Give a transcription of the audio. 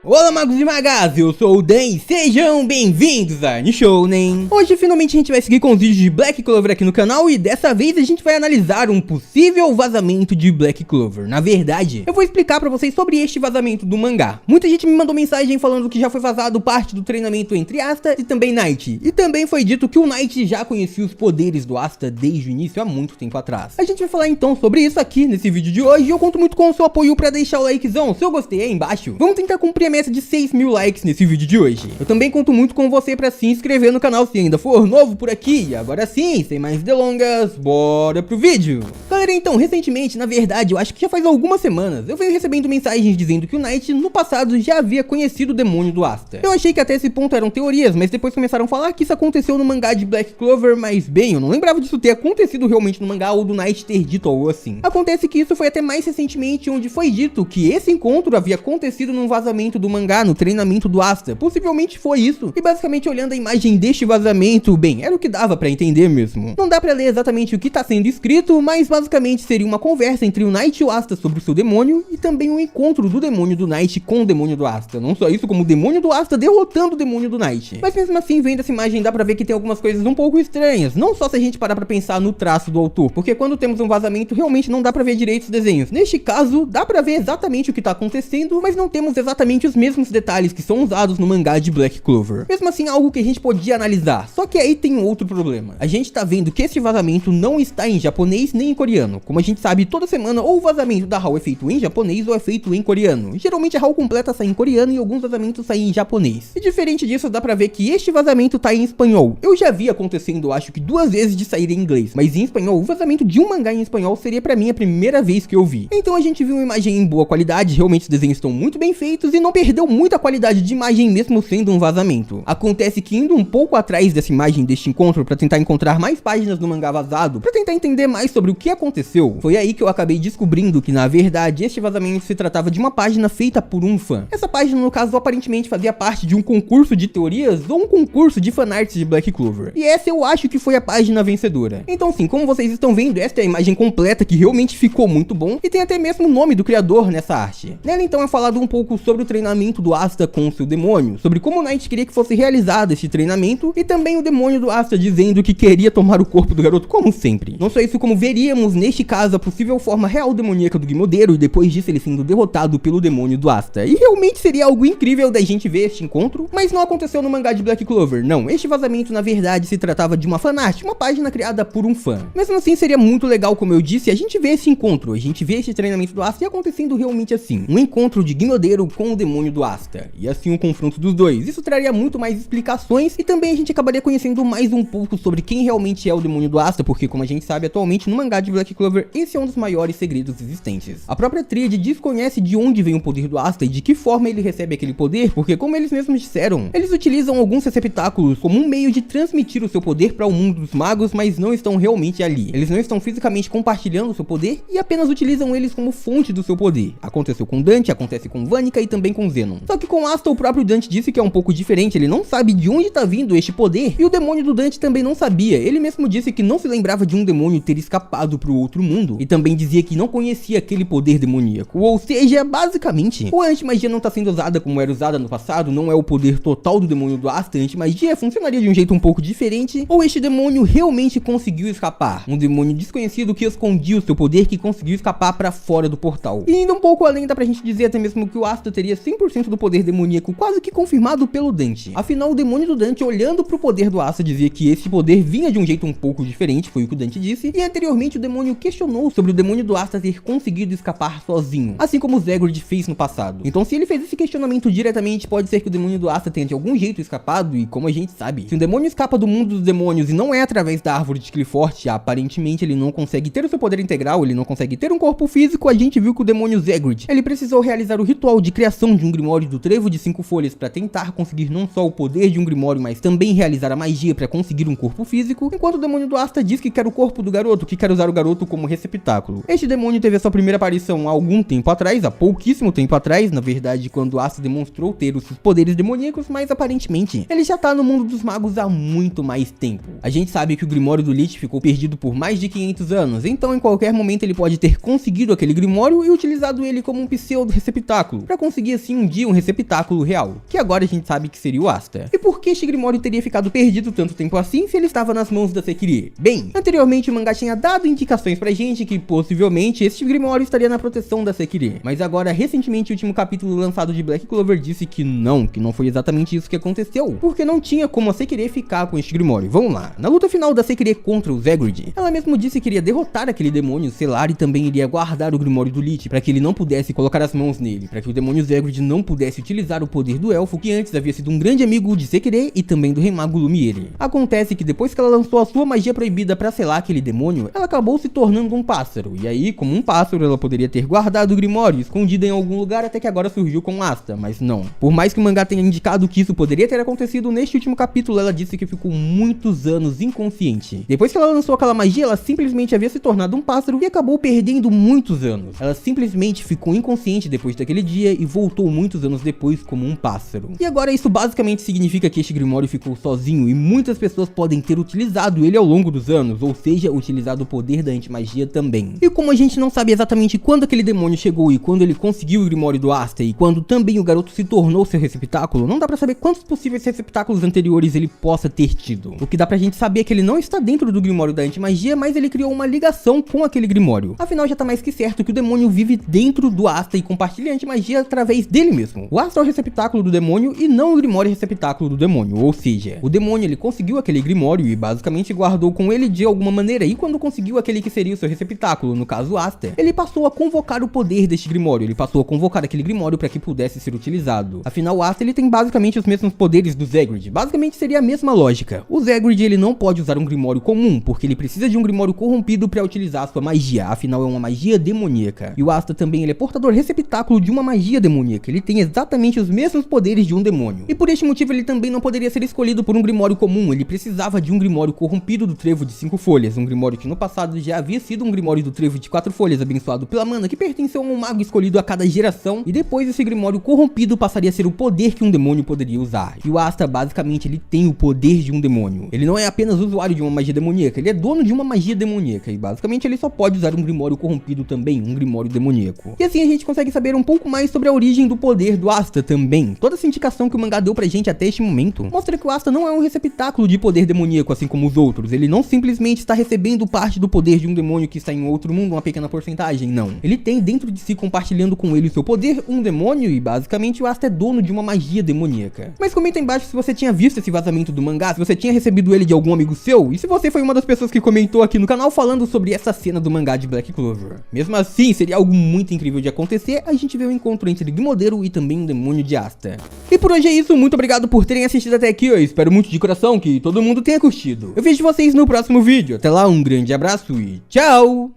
Olá magos e magas, eu sou o Dan e sejam bem-vindos a Nishounen. Hoje finalmente a gente vai seguir com os vídeos de Black Clover aqui no canal e dessa vez a gente vai analisar um possível vazamento de Black Clover. Na verdade, eu vou explicar pra vocês sobre este vazamento do mangá. Muita gente me mandou mensagem falando que já foi vazado parte do treinamento entre Asta e também Night. E também foi dito que o Night já conhecia os poderes do Asta desde o início, há muito tempo atrás. A gente vai falar então sobre isso aqui nesse vídeo de hoje e eu conto muito com o seu apoio pra deixar o likezão, se eu gostei aí embaixo. Vamos tentar cumprir a meta de 6.000 likes nesse vídeo de hoje. Eu também conto muito com você pra se inscrever no canal se ainda for novo por aqui. E agora sim, sem mais delongas, bora pro vídeo. Galera, então, recentemente, na verdade, eu acho que já faz algumas semanas, eu venho recebendo mensagens dizendo que o Night, no passado, já havia conhecido o demônio do Asta. Eu achei que até esse ponto eram teorias, mas depois começaram a falar que isso aconteceu no mangá de Black Clover, mas bem, eu não lembrava disso ter acontecido realmente no mangá ou do Night ter dito algo assim. Acontece que isso foi até mais recentemente, onde foi dito que esse encontro havia acontecido num vazamento do mangá, no treinamento do Asta. Possivelmente foi isso. E basicamente olhando a imagem deste vazamento, bem, era o que dava pra entender mesmo. Não dá pra ler exatamente o que tá sendo escrito, mas basicamente seria uma conversa entre o Night e o Asta sobre o seu demônio e também um encontro do demônio do Night com o demônio do Asta. Não só isso, como o demônio do Asta derrotando o demônio do Night. Mas mesmo assim, vendo essa imagem, dá pra ver que tem algumas coisas um pouco estranhas. Não só se a gente parar pra pensar no traço do autor, porque quando temos um vazamento, realmente não dá pra ver direito os desenhos. Neste caso, dá pra ver exatamente o que tá acontecendo, mas não temos exatamente os mesmos detalhes que são usados no mangá de Black Clover. Mesmo assim, algo que a gente podia analisar. Só que aí tem um outro problema. A gente tá vendo que esse vazamento não está em japonês nem em coreano. Como a gente sabe, toda semana ou o vazamento da HAL é feito em japonês ou é feito em coreano. Geralmente a HAL completa sai em coreano e alguns vazamentos saem em japonês. E diferente disso, dá pra ver que este vazamento tá em espanhol. Eu já vi acontecendo, acho que 2 vezes de sair em inglês, mas em espanhol, o vazamento de um mangá em espanhol seria pra mim a primeira vez que eu vi. Então a gente viu uma imagem em boa qualidade, realmente os desenhos estão muito bem feitos e não perdeu muita qualidade de imagem mesmo sendo um vazamento. Acontece que indo um pouco atrás dessa imagem deste encontro para tentar encontrar mais páginas do mangá vazado, para tentar entender mais sobre o que aconteceu, foi aí que eu acabei descobrindo que na verdade este vazamento se tratava de uma página feita por um fã. Essa página no caso aparentemente fazia parte de um concurso de teorias ou um concurso de fanarts de Black Clover. E essa eu acho que foi a página vencedora. Então sim, como vocês estão vendo, esta é a imagem completa que realmente ficou muito bom e tem até mesmo o nome do criador nessa arte. Nela então é falado um pouco sobre o treinamento do Asta com o seu demônio, sobre como o Night queria que fosse realizado esse treinamento e também o demônio do Asta dizendo que queria tomar o corpo do garoto como sempre. Não só isso, como veríamos neste caso a possível forma real demoníaca do Guimodeiro e depois disso ele sendo derrotado pelo demônio do Asta. E realmente seria algo incrível da gente ver este encontro, mas não aconteceu no mangá de Black Clover, não. Este vazamento na verdade se tratava de uma fanart, uma página criada por um fã. Mesmo assim seria muito legal, como eu disse, a gente vê esse encontro, a gente vê esse treinamento do Asta e acontecendo realmente assim. Um encontro de Guimodeiro com o demônio do Asta. E assim o confronto dos dois. Isso traria muito mais explicações e também a gente acabaria conhecendo mais um pouco sobre quem realmente é o demônio do Asta, porque como a gente sabe atualmente no mangá de Black Clover, esse é um dos maiores segredos existentes. A própria Tríade desconhece de onde vem o poder do Asta e de que forma ele recebe aquele poder, porque como eles mesmos disseram, eles utilizam alguns receptáculos como um meio de transmitir o seu poder para o mundo dos magos, mas não estão realmente ali. Eles não estão fisicamente compartilhando o seu poder e apenas utilizam eles como fonte do seu poder. Aconteceu com Dante, acontece com Vanica e também com Zenon. Só que com Asta o próprio Dante disse que é um pouco diferente, ele não sabe de onde tá vindo este poder e o demônio do Dante também não sabia. Ele mesmo disse que não se lembrava de um demônio ter escapado pro outro mundo e também dizia que não conhecia aquele poder demoníaco. Ou seja, basicamente, ou a antimagia não tá sendo usada como era usada no passado, não é o poder total do demônio do Asta, a antimagia funcionaria de um jeito um pouco diferente, ou este demônio realmente conseguiu escapar. Um demônio desconhecido que escondia o seu poder, que conseguiu escapar pra fora do portal. E indo um pouco além, dá pra gente dizer até mesmo que o Asta teria 100% do poder demoníaco quase que confirmado pelo Dante. Afinal, o demônio do Dante, olhando pro poder do Asta, dizia que esse poder vinha de um jeito um pouco diferente, foi o que o Dante disse, e anteriormente o demônio questionou sobre o demônio do Asta ter conseguido escapar sozinho, assim como o Zegord fez no passado. Então se ele fez esse questionamento diretamente, pode ser que o demônio do Asta tenha de algum jeito escapado, e como a gente sabe, se um demônio escapa do mundo dos demônios e não é através da árvore de Clifford, aparentemente ele não consegue ter o seu poder integral, ele não consegue ter um corpo físico. A gente viu que o demônio Zegord, ele precisou realizar o ritual de criação de um Grimório do Trevo de 5 folhas para tentar conseguir não só o poder de um Grimório, mas também realizar a magia para conseguir um corpo físico, enquanto o demônio do Asta diz que quer o corpo do garoto, que quer usar o garoto como receptáculo. Este demônio teve a sua primeira aparição há algum tempo atrás, há pouquíssimo tempo atrás, na verdade quando Asta demonstrou ter os seus poderes demoníacos, mas aparentemente ele já tá no mundo dos magos há muito mais tempo. A gente sabe que o Grimório do Lich ficou perdido por mais de 500 anos, então em qualquer momento ele pode ter conseguido aquele Grimório e utilizado ele como um pseudo receptáculo, para conseguir assim sim um dia um receptáculo real, que agora a gente sabe que seria o Asta. E por que este Grimório teria ficado perdido tanto tempo assim se ele estava nas mãos da Sekirê? Bem, anteriormente o mangá tinha dado indicações pra gente que possivelmente este Grimório estaria na proteção da Sekirê, mas agora recentemente o último capítulo lançado de Black Clover disse que não foi exatamente isso que aconteceu, porque não tinha como a Sekirê ficar com este Grimório. Vamos lá, na luta final da Sekirê contra o Zegrid, ela mesmo disse que iria derrotar aquele demônio Selar e também iria guardar o Grimório do Lich para que ele não pudesse colocar as mãos nele, para que o demônio Zegrid não pudesse utilizar o poder do elfo que antes havia sido um grande amigo de Sekirê e também do Rei Mago Lumiere. Acontece que depois que ela lançou a sua magia proibida para selar aquele demônio, ela acabou se tornando um pássaro, e aí como um pássaro ela poderia ter guardado o Grimório escondido em algum lugar até que agora surgiu com Asta, mas não. Por mais que o mangá tenha indicado que isso poderia ter acontecido, neste último capítulo ela disse que ficou muitos anos inconsciente. Depois que ela lançou aquela magia, ela simplesmente havia se tornado um pássaro e acabou perdendo muitos anos. Ela simplesmente ficou inconsciente depois daquele dia e voltou muitos anos depois como um pássaro. E agora isso basicamente significa que este Grimório ficou sozinho e muitas pessoas podem ter utilizado ele ao longo dos anos, ou seja, utilizado o poder da antimagia também. E como a gente não sabe exatamente quando aquele demônio chegou e quando ele conseguiu o Grimório do Asta e quando também o garoto se tornou seu receptáculo, não dá pra saber quantos possíveis receptáculos anteriores ele possa ter tido. O que dá pra gente saber é que ele não está dentro do Grimório da antimagia, mas ele criou uma ligação com aquele Grimório. Afinal já tá mais que certo que o demônio vive dentro do Asta e compartilha a antimagia através dele mesmo. O Asta é o receptáculo do demônio e não o Grimório é o receptáculo do demônio, ou seja, o demônio ele conseguiu aquele Grimório e basicamente guardou com ele de alguma maneira, e quando conseguiu aquele que seria o seu receptáculo, no caso o Asta, ele passou a convocar o poder deste Grimório, ele passou a convocar aquele Grimório para que pudesse ser utilizado. Afinal o Asta ele tem basicamente os mesmos poderes do Zegrid, basicamente seria a mesma lógica. O Zegrid ele não pode usar um Grimório comum, porque ele precisa de um Grimório corrompido para utilizar a sua magia, afinal é uma magia demoníaca. E o Asta também ele é portador receptáculo de uma magia demoníaca, ele tem exatamente os mesmos poderes de um demônio. E por este motivo ele também não poderia ser escolhido por um Grimório comum, ele precisava de um Grimório corrompido do Trevo de 5 folhas, um Grimório que no passado já havia sido um Grimório do Trevo de 4 folhas, abençoado pela mana, que pertenceu a um mago escolhido a cada geração, e depois esse Grimório corrompido passaria a ser o poder que um demônio poderia usar. E o Asta basicamente ele tem o poder de um demônio, ele não é apenas usuário de uma magia demoníaca, ele é dono de uma magia demoníaca, e basicamente ele só pode usar um Grimório corrompido também, um Grimório demoníaco. E assim a gente consegue saber um pouco mais sobre a origem do poder do Asta também. Toda essa indicação que o mangá deu pra gente até este momento mostra que o Asta não é um receptáculo de poder demoníaco assim como os outros, ele não simplesmente está recebendo parte do poder de um demônio que está em outro mundo, uma pequena porcentagem, não. Ele tem dentro de si, compartilhando com ele o seu poder, um demônio, e basicamente o Asta é dono de uma magia demoníaca. Mas comenta aí embaixo se você tinha visto esse vazamento do mangá, se você tinha recebido ele de algum amigo seu, e se você foi uma das pessoas que comentou aqui no canal falando sobre essa cena do mangá de Black Clover. Mesmo assim, seria algo muito incrível de acontecer, a gente vê o encontro entre Gimodeiro e também um demônio de Asta. E por hoje é isso, muito obrigado por terem assistido até aqui, eu espero muito de coração que todo mundo tenha curtido. Eu vejo vocês no próximo vídeo, até lá, um grande abraço e tchau!